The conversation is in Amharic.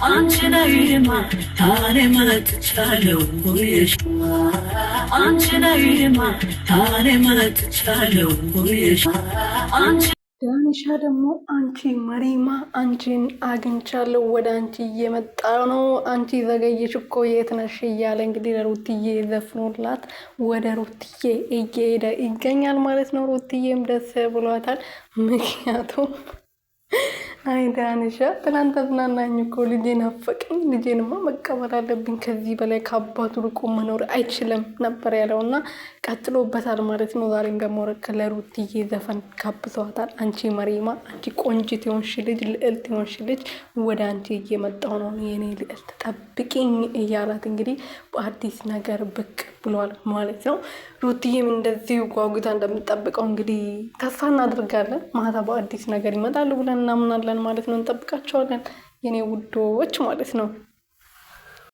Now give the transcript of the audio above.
አንቺነይማ አኔ መጥቻለሁ ጉየሽ አንቺነይማ አኔ መጥቻለሁ ጉየሽ አንቺ ዳኒሻ ደግሞ አንቺ መሪማ አንቺን አግኝቻለሁ ወደ አንቺ እየመጣ ነው አንቺ ዘገየሽ እኮ የት ነሽ እያለ እንግዲህ ለሩትዬ ዘፍኖላት ወደ ሩትዬ እየሄደ ይገኛል ማለት ነው። ሩትዬም ደስ ብሏታል። ምክንያቱም አይ ዳኒሻ ትናንት አዝናናኝ እኮ ልጄን ናፈቀኝ፣ ልጄንማ መቀበል አለብኝ፣ ከዚህ በላይ ከአባቱ ርቆ መኖር አይችልም ነበር ያለውና ቀጥሎበታል ማለት ነው። ዛሬም ደግሞ ለሩትዬ ዘፈን ጋብዘዋታል። አንቺ መሪማ አንቺ ቆንጂት የሆንሽ ልጅ ልዕልት የሆንሽ ልጅ ወደ አንቺ እየመጣው ነው የኔ ልዕልት ጠብቂኝ እያላት እንግዲህ በአዲስ ነገር ብቅ ብሏል ማለት ነው። ሩትዬም እንደዚሁ ጓጉታ እንደምጠብቀው እንግዲህ ተስፋ እናድርጋለን። ማታ በአዲስ ነገር ይመጣሉ ብለን እናምናለን ማለት ነው። እንጠብቃቸዋለን የኔ ውዶች ማለት ነው።